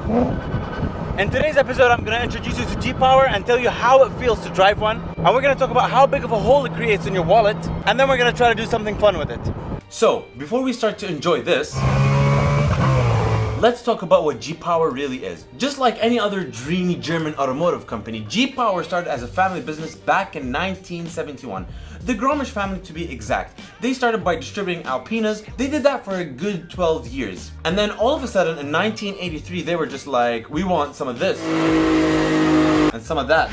In today's episode, I'm going to introduce you to GPower and tell you how it feels to drive one. And we're going to talk about how big of a hole it creates in your wallet. And then we're going to try to do something fun with it. So, before we start to enjoy this, let's talk about what GPower really is. Just like any other dreamy German automotive company, GPower started as a family business back in 1971. The Gromish family to be exact. They started by distributing Alpinas. They did that for a good 12 years. And then all of a sudden in 1983 they were just like, we want some of this and some of that.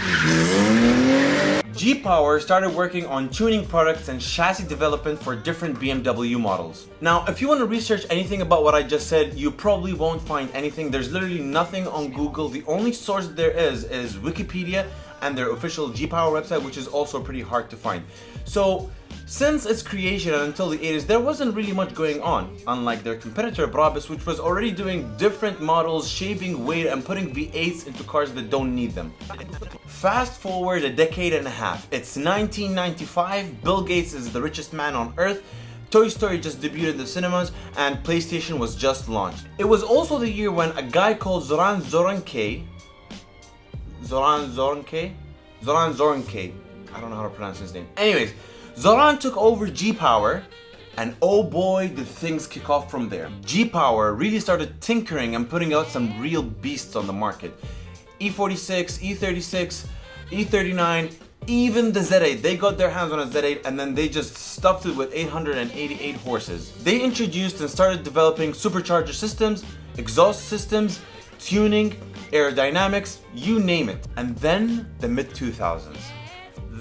GPower started working on tuning products and chassis development for different BMW models. Now, if you want to research anything about what I just said, you probably won't find anything. There's literally nothing on Google. The only source there is Wikipedia and their official GPower website, which is also pretty hard to find. So, since its creation and until the 80s, there wasn't really much going on, unlike their competitor Brabus, which was already doing different models, shaving weight and putting V8s into cars that don't need them. Fast forward a decade and a half, it's 1995, Bill Gates is the richest man on earth, Toy Story just debuted in the cinemas, and PlayStation was just launched. It was also the year when a guy called Zoran Zoranke, I don't know how to pronounce his name. Anyways, Zoran took over GPower, and oh boy did things kick off from there. GPower really started tinkering and putting out some real beasts on the market. E46, E36, E39, even the Z8. They got their hands on a Z8 and then they just stuffed it with 888 horses. They introduced and started developing supercharger systems, exhaust systems, tuning, aerodynamics, you name it. And then the mid-2000s.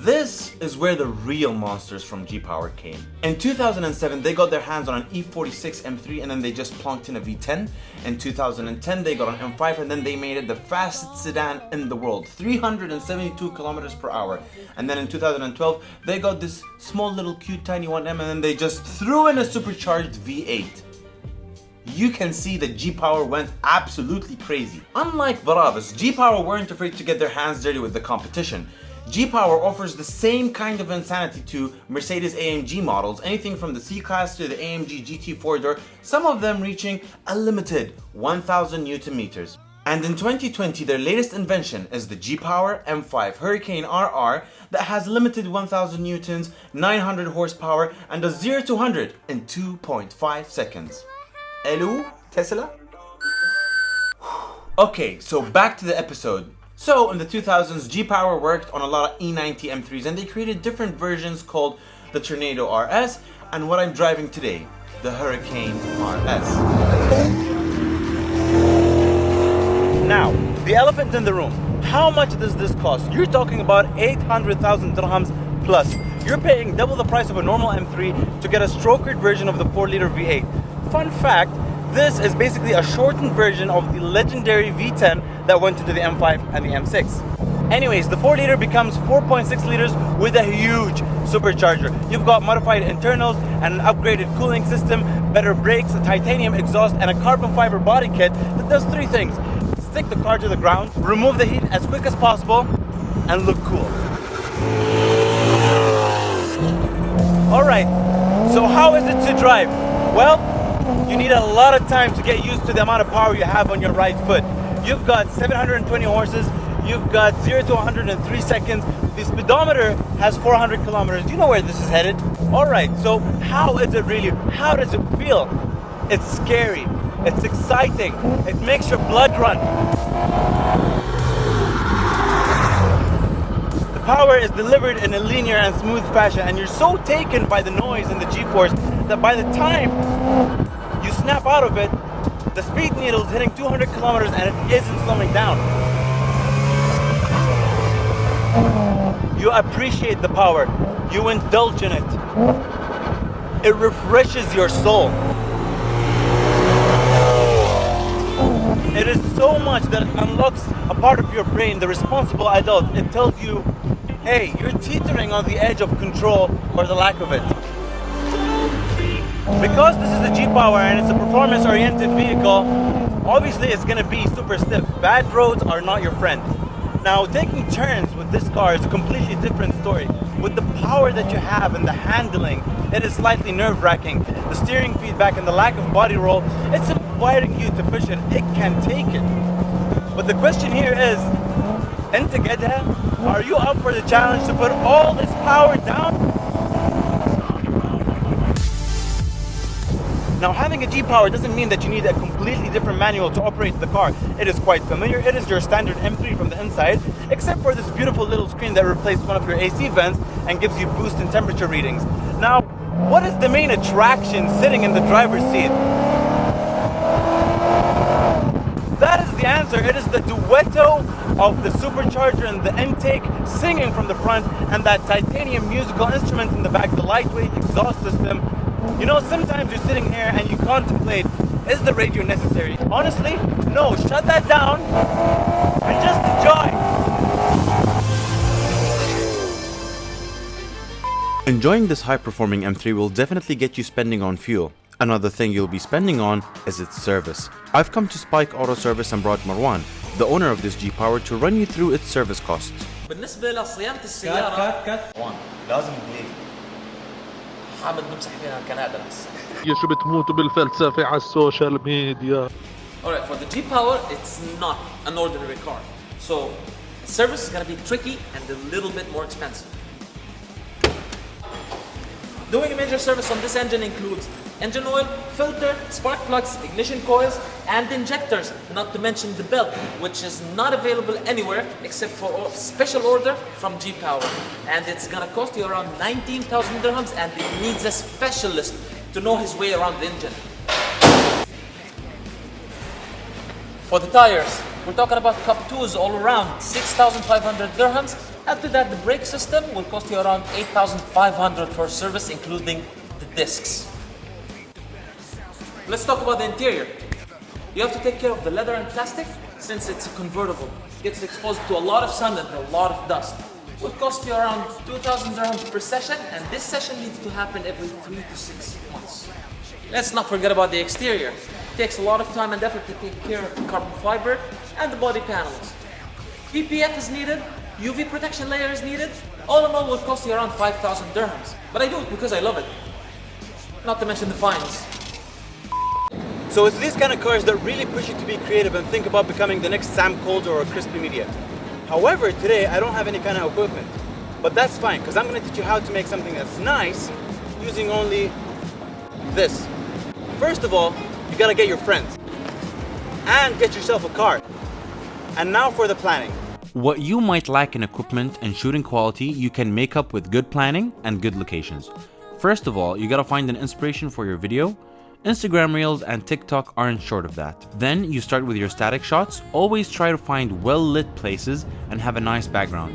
This is where the real monsters from GPower came. In 2007, they got their hands on an E46 M3 and then they just plonked in a V10. In 2010, they got an M5 and then they made it the fastest sedan in the world, 372 kilometers per hour. And then in 2012, they got this small little cute tiny 1M and then they just threw in a supercharged V8. You can see that GPower went absolutely crazy. Unlike Brabus, GPower weren't afraid to get their hands dirty with the competition. GPower offers the same kind of insanity to Mercedes AMG models, anything from the C-Class to the AMG GT 4-door, some of them reaching a limited 1000 Newton meters. And in 2020, their latest invention is the GPower M5 Hurricane RR that has limited 1000 newtons, 900 horsepower, and does 0 to 100 in 2.5 seconds. Hello, Tesla? Okay, so back to the episode. So in the 2000s, GPower worked on a lot of E93 M3s and they created different versions called the Tornado RS and what I'm driving today, the Hurricane RS. Now, the elephant in the room. How much does this cost? You're talking about 800,000 dirhams plus. You're paying double the price of a normal M3 to get a strokered version of the 4-liter V8. Fun fact, this is basically a shortened version of the legendary V10 that went into the M5 and the M6. Anyways, the 4-liter becomes 4.6 liters with a huge supercharger. You've got modified internals and an upgraded cooling system, better brakes, a titanium exhaust, and a carbon fiber body kit that does three things. Stick the car to the ground, remove the heat as quick as possible, and look cool. Alright, so how is it to drive? Well, you need a lot of time to get used to the amount of power you have on your right foot. You've got 720 horses, you've got 0 to 100 in 3 seconds. The speedometer has 400 kilometers. Do you know where this is headed? Alright, so how is it really? How does it feel? It's scary, it's exciting, it makes your blood run. The power is delivered in a linear and smooth fashion and you're so taken by the noise and the G-force that by the time you snap out of it, the speed needle is hitting 200 kilometers and it isn't slowing down. You appreciate the power. You indulge in it. It refreshes your soul. It is so much that it unlocks a part of your brain, the responsible adult. It tells you, hey, you're teetering on the edge of control or the lack of it. Because this is a GPower and it's a performance-oriented vehicle, obviously it's going to be super stiff. Bad roads are not your friend. Now, taking turns with this car is a completely different story. with the power that you have and the handling, it is slightly nerve-wracking. The steering feedback and the lack of body roll, it's inviting you to push it. It can take it. But the question here is, أنت قدها? Are you up for the challenge to put all this power down? Now, having a G-Power doesn't mean that you need a completely different manual to operate the car. It is quite familiar. It is your standard M3 from the inside, except for this beautiful little screen that replaced one of your AC vents and gives you boost in temperature readings. Now, what is the main attraction sitting in the driver's seat? That is the answer. It is the duetto of the supercharger and the intake singing from the front, and that titanium musical instrument in the back, the lightweight exhaust system. You know, sometimes you're sitting here and you contemplate, is the radio necessary? Honestly, no, shut that down and just enjoy. Enjoying this high-performing M3 will definitely get you spending on fuel. Another thing you'll be spending on is its service. I've come to Spike Auto Service and brought Marwan, the owner of this G-Power, to run you through its service costs. بالنسبة لصيانة السيارة لازم بليز. حامد نمسح فيها كنادر هسه. يا شو بتموتوا بالفلسفة على السوشيال ميديا. Alright, for the G-Power, it's not an ordinary car. So, service is gonna be tricky and a little bit more expensive. Doing a major service on this engine includes engine oil, filter, spark plugs, ignition coils, and injectors, not to mention the belt, which is not available anywhere except for a special order from G-Power. And it's gonna cost you around 19,000 dirhams, and it needs a specialist to know his way around the engine. For the tires, we're talking about Cup 2s all around, 6,500 dirhams. Add to that, the brake system will cost you around 8,500 for service, including the discs. Let's talk about the interior. You have to take care of the leather and plastic since it's a convertible. It gets exposed to a lot of sun and a lot of dust. It will cost you around 2,000 dirhams per session, and this session needs to happen every 3 to 6 months. Let's not forget about the exterior. It takes a lot of time and effort to take care of the carbon fiber and the body panels. PPF is needed, UV protection layer is needed. All in all will cost you around 5,000 dirhams. But I do it because I love it. Not to mention the fines. So it's these kind of cars that really push you to be creative and think about becoming the next Sam Calder or Crispy Media. However, today I don't have any kind of equipment. But that's fine, because I'm going to teach you how to make something that's nice using only this. First of all, you got to get your friends and get yourself a car. And now for the planning. What you might lack in equipment and shooting quality, you can make up with good planning and good locations. First of all, you gotta find an inspiration for your video. Instagram Reels and TikTok aren't short of that. Then you start with your static shots. Always try to find well-lit places and have a nice background.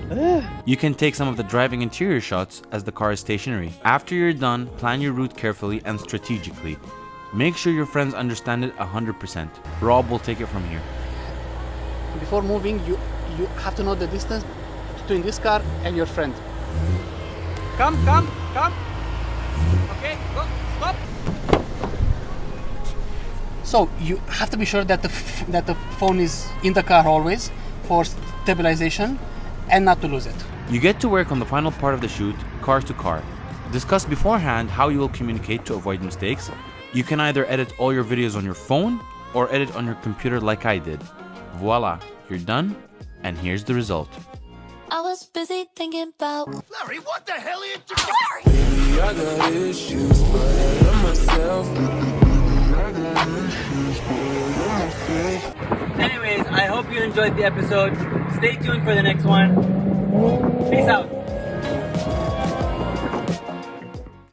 You can take some of the driving interior shots as the car is stationary. After you're done, plan your route carefully and strategically. Make sure your friends understand it 100%. Rob will take it from here. Before moving, you have to know the distance between this car and your friend. Come. Okay, go, stop. So you have to be sure that the phone is in the car always for stabilization and not to lose it. You get to work on the final part of the shoot, car to car. Discuss beforehand how you will communicate to avoid mistakes. You can either edit all your videos on your phone or edit on your computer like I did. Voila, you're done, and here's the result. I was busy thinking about Larry, what the hell are you doing? Baby, I got issues, but I love myself. Anyways, I hope you enjoyed the episode. Stay tuned for the next one. Peace out.